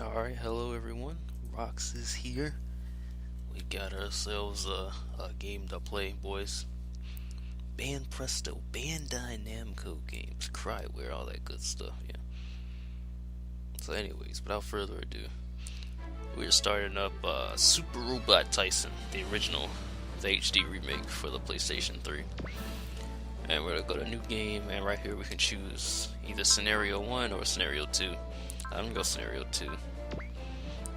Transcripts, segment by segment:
Alright, hello everyone. Rox is here. We got ourselves a game to play, boys. Ban Presto, Bandai Namco games, Cryware, all that good stuff, yeah. So anyways, without further ado, we're starting up Super Robot Taisen, the original, the HD remake for the PlayStation 3. And we're gonna go to new game, and right here we can choose either Scenario 1 or Scenario 2. I'm gonna go Scenario 2.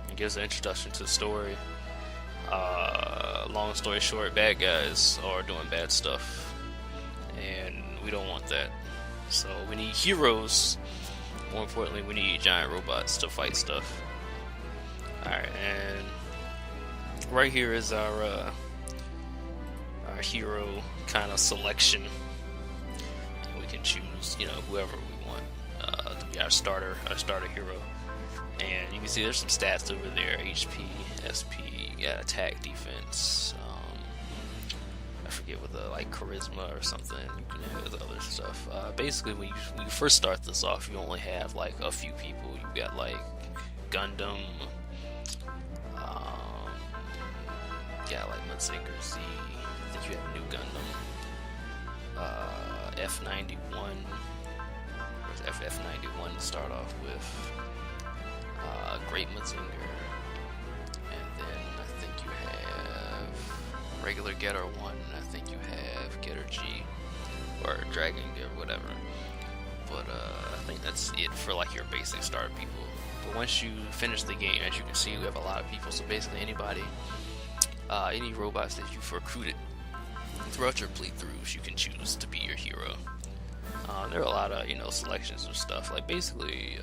It gives an introduction to the story. Long story short, bad guys are doing bad stuff, and we don't want that. So we need heroes. More importantly, we need giant robots to fight stuff. Alright, and right here is our hero kind of selection. And we can choose, whoever we want to be our starter hero. And you can see there's some stats over there: HP, SP, attack, defense. I forget what the charisma or something. You can have other stuff. Basically, when you first start this off, you only have a few people. You got Gundam. Mazinger Z. I think you have New Gundam. F91. Where's FF91 to start off with? Great Mazinger, and then I think you have regular Getter 1, I think you have Getter G, or Dragon Getter, whatever, but I think that's it for your basic starter people. But once you finish the game, as you can see, we have a lot of people, so basically anybody, any robots that you've recruited throughout your playthroughs, you can choose to be your hero. There are a lot of, selections of stuff, basically,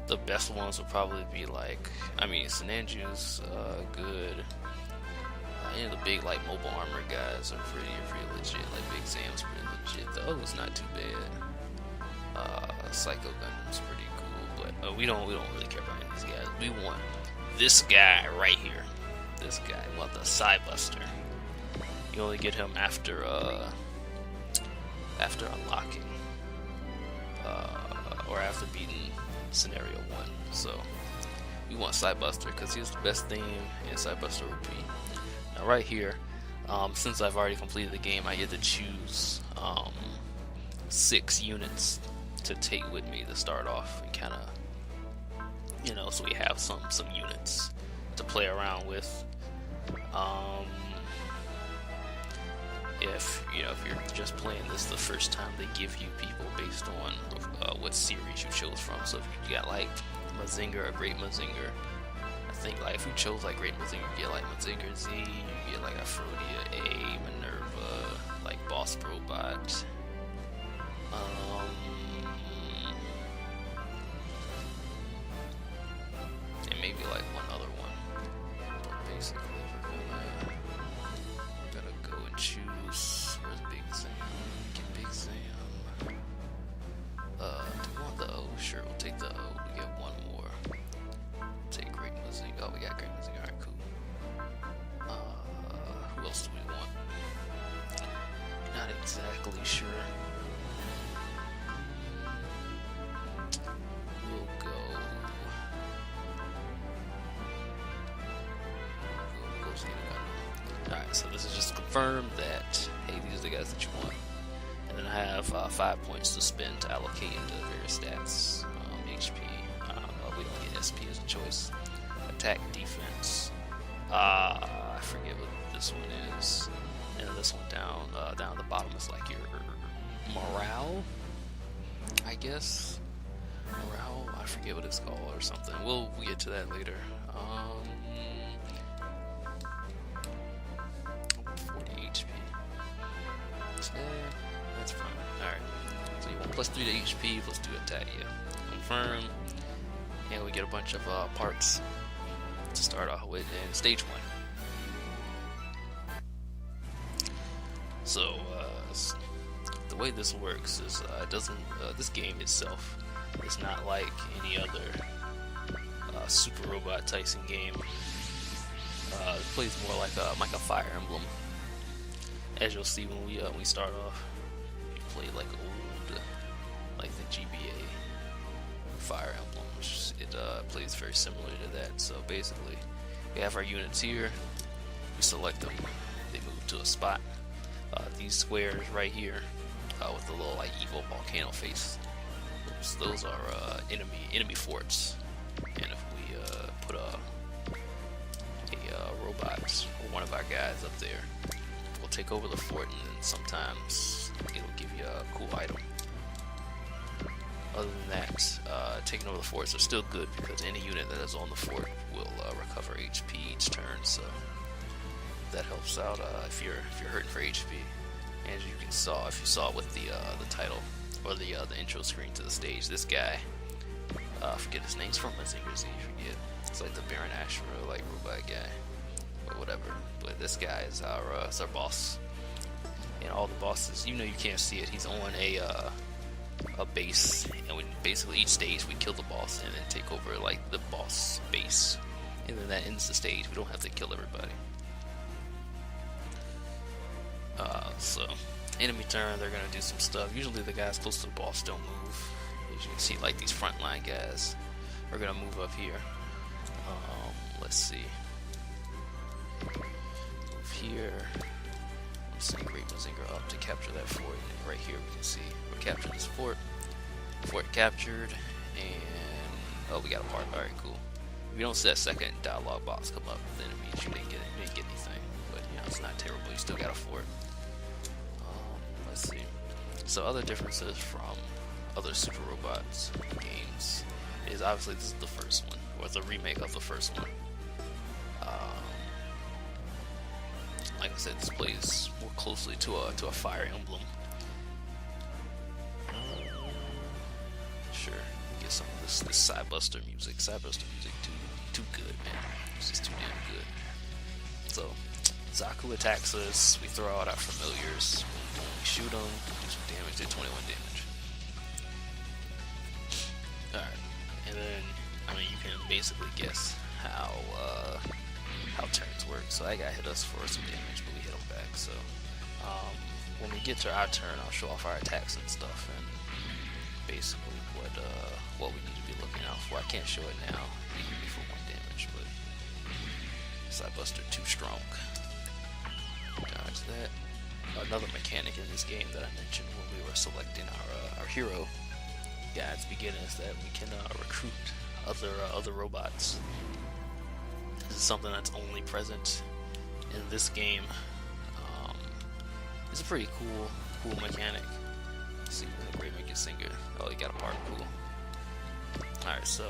the best ones would probably be Sinanju's good. The big mobile armor guys are pretty legit. Big Sam's pretty legit. The O's not too bad. Psycho Gundam's pretty cool, but we don't really care about any of these guys. We want this guy right here. This guy. We want the Psybuster. You only get him after unlocking or after beating Scenario 1. So we want Psybuster because he's the best theme in Psybuster OP. Now right here, since I've already completed the game, I get to choose 6 units to take with me to start off, and kind of, so we have some units to play around with. If you're just playing this the first time, they give you people based on what series you chose from. So if you got Mazinger or Great Mazinger, I think if you chose Great Mazinger, you get Mazinger Z, you get Aphrodia A, Minerva, Boss Robot, and maybe one other one. But basically, we're gonna go and choose. Where's Big Sam? Get Big Sam. Do we want the O? Sure, we'll take the O. We get one more. Take Great Mazinger. Oh, we got Great Mazinger. Alright, cool. Who else do we want? Not exactly sure. We'll go. Alright, so this is just to confirm that, hey, these are the guys that you want. And then I have 5 points to spend to allocate into various stats. HP, we don't get SP as a choice. Attack, defense. I forget what this one is. And then this one down at the bottom is your morale, I guess. Morale, I forget what it's called or something. We'll get to that later. 40 HP. That's fine. Alright. So you want +3 to HP, +2 attack, yeah. Confirm. And we get a bunch of parts to start off with in stage 1. So, the way this works is it doesn't. This game itself is not like any other Super Robot Taisen game. It plays more like a Fire Emblem. As you'll see when we start off, you play old, the GBA Fire Emblem. It plays very similar to that. So basically, we have our units here. We select them. They move to a spot. These squares right here, with the little like evil volcano face. Those are enemy forts. And if we put a robot or one of our guys up there, we'll take over the fort, and then sometimes it'll give you a cool item. Other than that, taking over the forts are still good because any unit that is on the fort will recover HP each turn. So that helps out if you're hurting for HP. And as you saw, if you saw it with the title or the intro screen to the stage, this guy, I forget his name, he's from Mazinger Z, forget. It's like the Baron Ashura, like robot guy, or whatever. But this guy is our boss. And all the bosses, you can't see it. He's on a base, and we basically each stage we kill the boss and then take over like the boss base, and then that ends the stage. We don't have to kill everybody. So enemy turn, they're gonna do some stuff. Usually the guys close to the boss don't move. As you can see, like these frontline guys are gonna move up here. Let's see. Move here. I'm sending Great Mazinger up to capture that fort. And right here we can see we're capturing this fort. Fort captured, and oh, we got a part. Alright, cool. If you don't see that second dialogue box come up, then it means you didn't get anything. But it's not terrible. You still got a fort. Let's see. So other differences from other Super Robots games is obviously this is the first one, or it's a remake of the first one. Like I said, this plays more closely to a Fire Emblem. Sure, get some of this Sidebuster music. Sidebuster music too good, man. It's just too damn good. So Zaku attacks us. We throw out our familiars. We shoot them. Do some damage. Did 21 damage. Alright, and then you can basically guess how turns work. So that guy hit us for some damage, but we hit him back. So when we get to our turn, I'll show off our attacks and stuff, and basically what we need to be looking out for. I can't show it now. He hit me for 1 damage, but Sidebuster too strong. Dodge that. Another mechanic in this game that I mentioned when we were selecting our hero guy at the beginning is that we can recruit other robots. This is something that's only present in this game. It's a pretty cool mechanic. Let's see, Great Mazinger. Oh, you got a part. Cool. Alright, so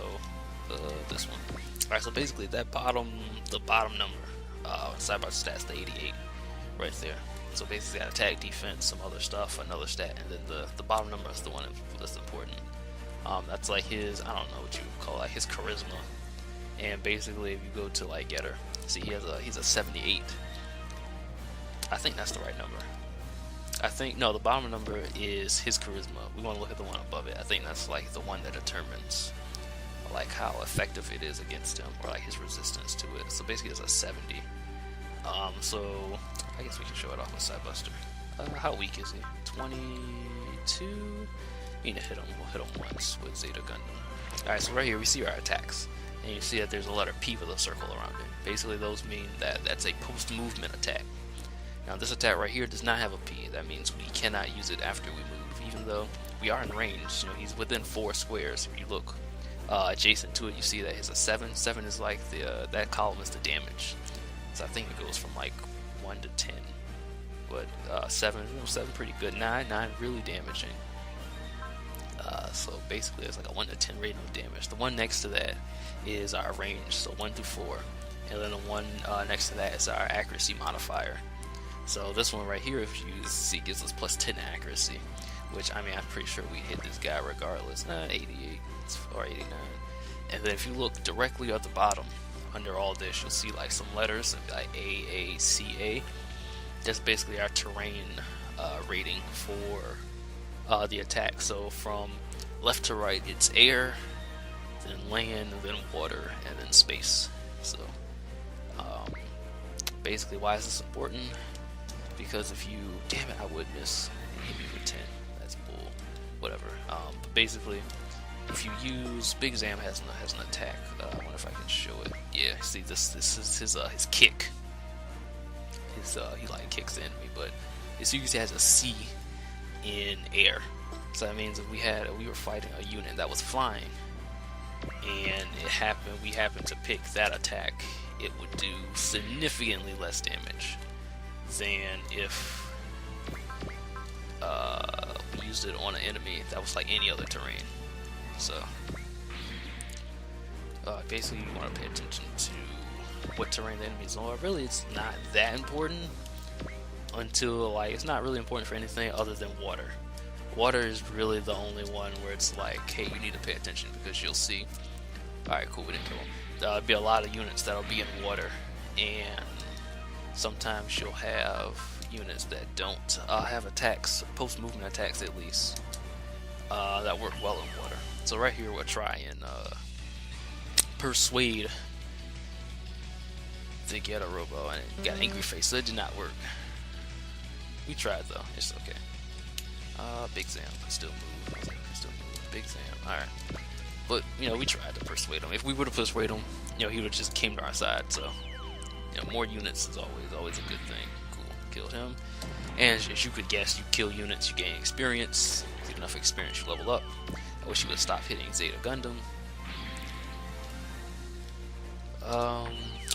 this one. Alright, so basically the bottom number, Cyber's stats, the 88, right there. So basically got attack, defense, some other stuff, another stat, and then the bottom number is the one that's important. That's like his, I don't know what you would call, like his charisma. And basically if you go to like Getter, see he's a 78. I think that's the right number. I think, no, the bottom number is his charisma. We want to look at the one above it. I think that's like the one that determines like how effective it is against him, or like his resistance to it. So basically it's a 70. So I guess we can show it off with Sidebuster. How weak is he? 22? We need to hit him. We'll hit him once with Zeta Gundam. Alright, so right here we see our attacks. And you see that there's a letter P with a circle around it. Basically those mean that that's a post-movement attack. Now this attack right here does not have a P. That means we cannot use it after we move, even though we are in range. He's within 4 squares. If you look adjacent to it, you see that it's a 7. 7 is like that column is the damage. So I think it goes from like 1 to 10. But 7 pretty good. 9 really damaging. So basically it's like a 1 to 10 rating of damage. The one next to that is our range, so 1 through 4. And then the one next to that is our accuracy modifier. So this one right here, if you see, gives us plus 10 accuracy, which I'm pretty sure we hit this guy regardless. 88 or 89. And then if you look directly at the bottom under all this, you'll see like some letters like A, A, C, A. That's basically our terrain rating for the attack. So from left to right, it's air, then land, then water, and then space. So basically, why is this important? Because if you, damn it, I would miss. Hit me for 10. That's bull. Whatever. But basically, if you use Big Zam has an attack. I wonder if I can show it. Yeah, see this is his kick. He like kicks the enemy, but it usually has a C in air. So that means if we were fighting a unit that was flying, and we happened to pick that attack, it would do significantly less damage than if we used it on an enemy that was like any other terrain. So basically you want to pay attention to what terrain the enemies are. Really, it's not that important until like it's not really important for anything other than water. Water is really the only one where it's like, hey, you need to pay attention, because you'll see. Alright, cool, we didn't kill him. There'll be a lot of units that'll be in water, and sometimes you'll have units that don't have attacks, post-movement attacks at least, that work well in water. So right here we'll try and persuade to get a robot, and it got an angry face, so it did not work. We tried though, it's okay. Big Zam can still move. Big Zam, alright. But, you know, we tried to persuade him. If we would have persuaded him, you know, he would have just came to our side, so, you know, more units is always a good thing. Cool, killed him. And as you could guess, you kill units, you gain experience. Get enough experience, you level up. I wish you would stop hitting Zeta Gundam.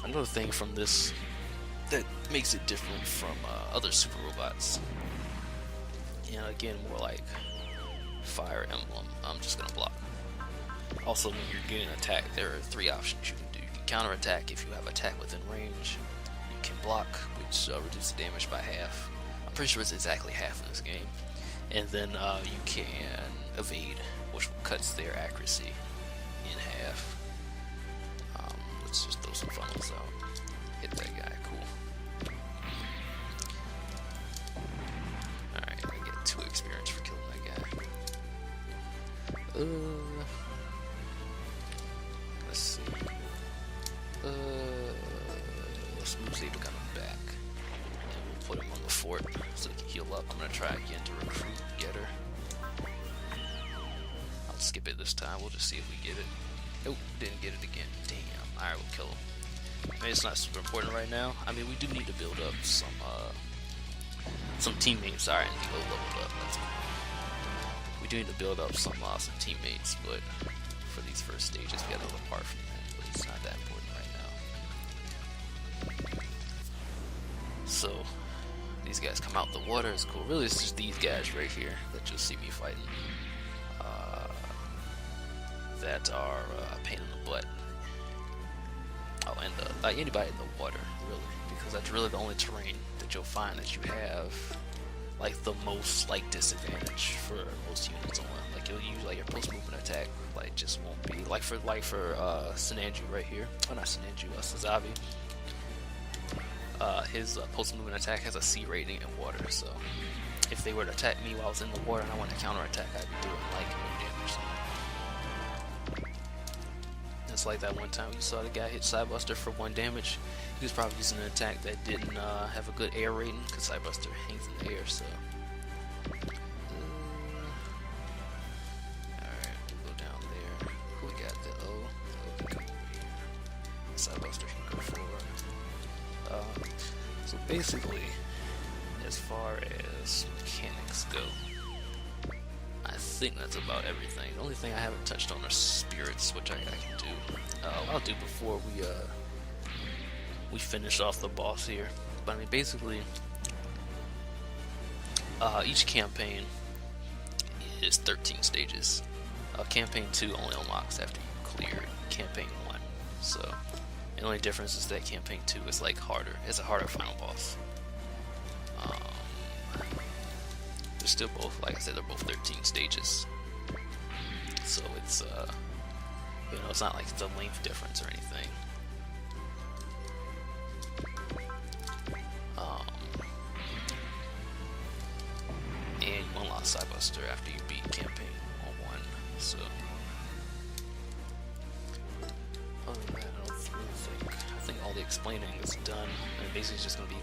Another thing from this that makes it different from other super robots, and again, more like Fire Emblem, I'm just gonna block. Also, when you're getting attacked, there are 3 options you can do. You can counter attack if you have attack within range. You can block, which reduces damage by half. I'm pretty sure it's exactly half in this game. And then you can evade, which cuts their accuracy in half. Let's just throw some funnels out. Hit that guy, cool. Alright, I get 2 experience for killing that guy. Let's see. Let's move Zeta Gundam back. And we'll put him on the fort so he can heal up. I'm gonna try again to recruit, get her. I'll skip it this time, we'll just see if we get it. Nope, didn't get it again. Damn. Alright, we'll kill him. I mean, it's not super important right now. I mean, we do need to build up some teammates. Alright, and Nico leveled up. That's cool. We do need to build up some teammates, but for these first stages, we gotta go apart from that. But it's not that important right now. So, these guys come out the water. It's cool. Really, it's just these guys right here that you'll see me fighting. That are a pain in the butt. Oh, and like anybody in the water, really, because that's really the only terrain that you'll find that you have like the most like disadvantage for most units on. Like you'll use like your post movement attack, like just won't be like for Sinanju right here. Oh, not Sinanju, Sazabi. His post movement attack has a C rating in water, so if they were to attack me while I was in the water and I want to counter attack, I'd be doing like no damage. It's like that one time you saw the guy hit Sidebuster for 1 damage. He was probably using an attack that didn't have a good air rating, because Sidebuster hangs in the air, so. Alright, we'll go down there. Who we got? The O. O can come over here. Sidebuster can go forward. So basically, as far as mechanics go, I think that's about everything. The only thing I haven't touched on are spirits, which I can do. I'll do before we finish off the boss here. But I mean, basically, each campaign is 13 stages. Campaign 2 only unlocks after you clear campaign 1. So the only difference is that campaign 2 is like harder. It's a harder final boss. They're still both, like I said, they're both 13 stages. So it's, you know, it's not like it's a length difference or anything. And you unlock Sidebuster after you beat campaign on 1. So, other than that, I don't really think. I think all the explaining is done. And basically, it's just going to be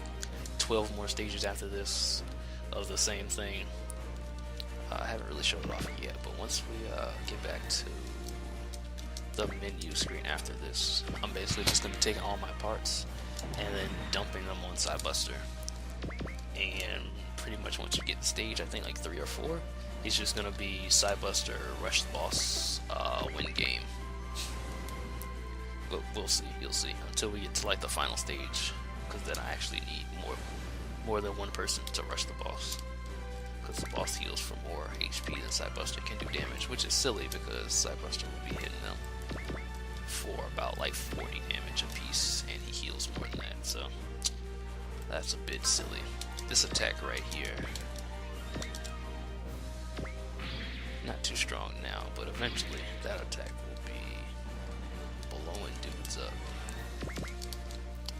12 more stages after this of the same thing. I haven't really showed it off yet, but once we get back to the menu screen after this, I'm basically just going to take all my parts and then dumping them on Sidebuster. And pretty much once you get the stage, I think like 3 or 4, it's just going to be Sidebuster, rush the boss, win game. But we'll see, you'll see, until we get to like the final stage, because then I actually need more than one person to rush the boss, because the boss heals for more HP than Sidebuster can do damage, which is silly because Sidebuster will be hitting them for about like 40 damage a piece, and he heals more than that, so that's a bit silly. This attack right here, not too strong now, but eventually that attack will be blowing dudes up.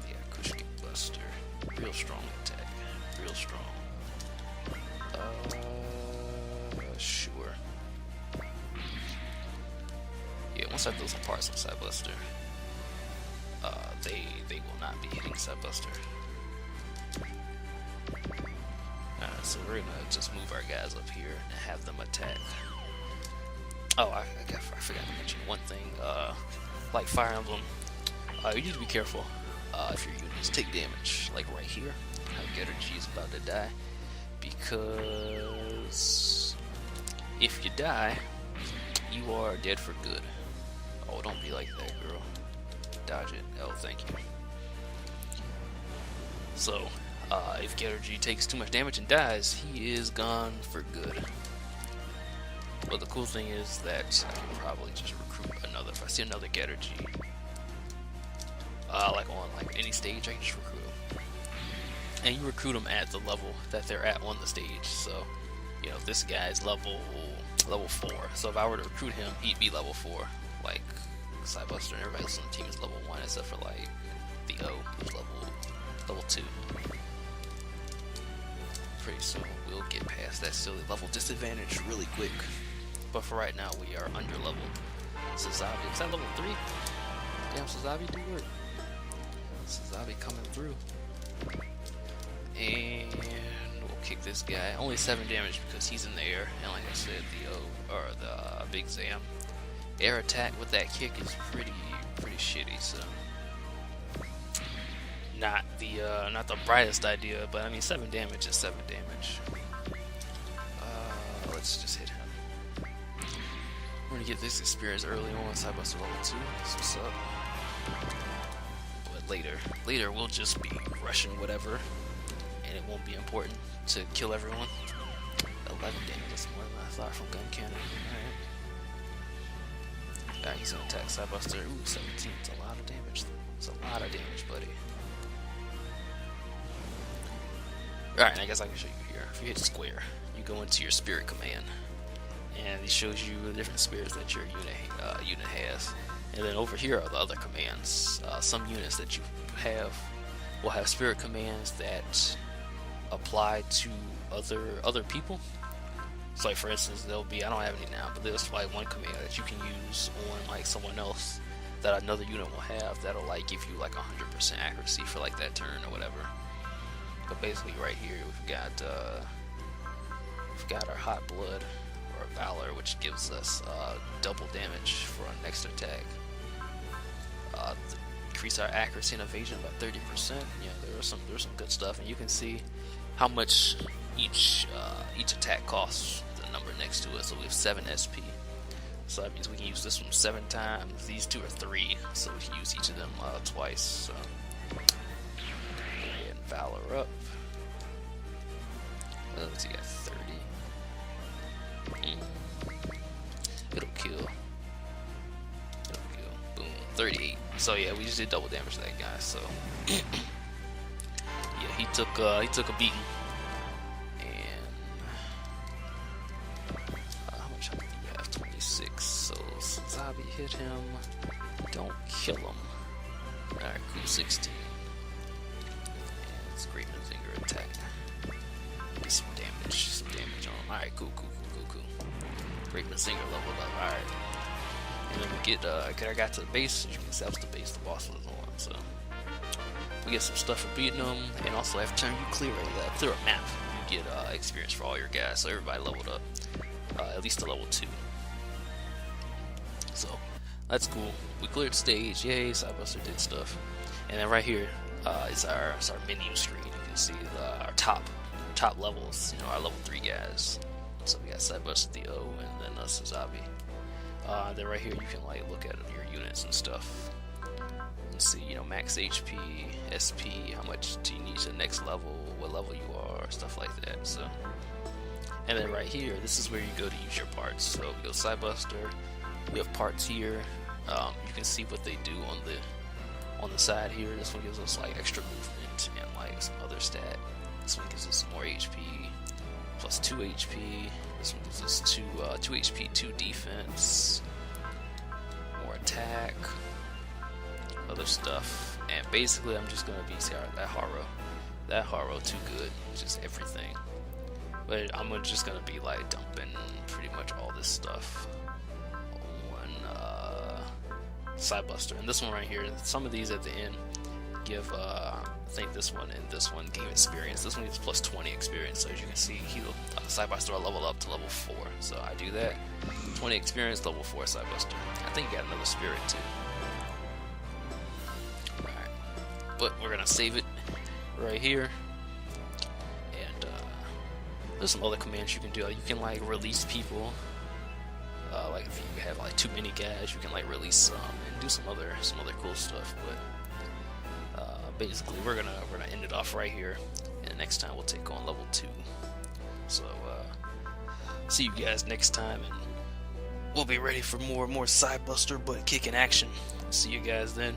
Yeah, Kushki Buster, real strong attack, real strong. Sure. Yeah, once I throw some parts on Sidebuster, they will not be hitting Sidebuster. Alright, so we're gonna just move our guys up here and have them attack. Oh, I forgot to mention one thing. Like Fire Emblem, you need to be careful if your units take damage. Like right here, Getter is about to die, because if you die, you are dead for good. Oh, don't be like that, girl. Dodge it. Oh, thank you. So, if Getter takes too much damage and dies, he is gone for good. But the cool thing is that I can probably just recruit another. If I see another Getter, like on like any stage, I can just recruit him. And you recruit them at the level that they're at on the stage. So, you know, this guy is level 4. So if I were to recruit him, he'd be level 4. Like Sidebuster and everybody else on the team is level 1, except for like the O, who's level 2. Pretty soon we'll get past that silly level disadvantage really quick. But for right now, we are under leveled. Sazabi, is that level 3? Damn, Sazabi, do work. Sazabi coming through. And we'll kick this guy. Only 7 damage because he's in the air. And like I said, the Big Zam air attack with that kick is pretty shitty. So not the brightest idea, but I mean 7 damage is 7 damage. Let's just hit him. We're gonna get this experience early on. Sidebuster level 2. That's what's up. But later we'll just be rushing whatever, and it won't be important to kill everyone. 11 damage, that's more than I thought from gun cannon. Alright, he's gonna attack Sidebuster. Ooh, 17. It's a lot of damage. It's a lot of damage, buddy. Alright, I guess I can show you here. If you hit square, you go into your spirit command, and it shows you the different spirits that your unit has. And then over here are the other commands. Some units that you have will have spirit commands that apply to other people. So like for instance, there'll be, I don't have any now, but there's like one command that you can use on like someone else that another unit will have that'll like give you like 100% accuracy for like that turn or whatever. But basically right here we've got our Hot Blood or Valor, which gives us double damage for our next attack. Increase our accuracy and evasion by 30%. Yeah, there's some good stuff, and you can see how much each attack costs. The number next to it. So we have 7 SP. So that means we can use this one 7 times. These two are 3, so we can use each of them twice. So go ahead and Valor up. Let's see, got 30. It'll kill. Boom, 38. So yeah, we just did double damage to that guy. So yeah, he took a beating. And how much health do you have? 26. So Sazabi hit him. Don't kill him. Alright, cool. 16. And it's Great Mazinger attack. Get some damage on him. Alright, cool. Great Mazinger leveled up. Alright. And then we get, I got to the base. You can see that was the base the boss was on. So we get some stuff for beating them, and also every time you clear a map, you get experience for all your guys. So everybody leveled up. at least to level 2. So that's cool. We cleared stage, yay! Sidebuster did stuff, and then right here is our menu screen. You can see our top levels. You know, our level 3 guys. So we got Sidebuster, the O, and then Sazabi. Then right here you can like look at your units and stuff, and see, you know, max HP, SP, how much do you need to the next level, what level you are, stuff like that. So, and then right here, this is where you go to use your parts. So we go Sidebuster. We have parts here. You can see what they do on the side here. This one gives us like extra movement and like some other stat. This one gives us some more HP, plus 2 HP. This one gives us 2 HP, 2 defense, more attack, other stuff. And basically, I'm just gonna be that Haro too good, just everything. But I'm just gonna be like dumping pretty much all this stuff Sidebuster. And this one right here, some of these at the end give I think this one and this one game experience. This one gives plus 20 experience, so as you can see, Sidebuster will level up to level 4. So I do that, 20 experience, level 4 Sidebuster. I think you got another spirit too. Right, but we're gonna save it right here. And there's some other commands you can do. You can like release people. Like if you have like too many guys, you can like release some and do some other cool stuff. But basically, we're gonna end it off right here, and next time we'll take on level 2. So see you guys next time, and we'll be ready for more Sidebuster butt kicking action. See you guys then.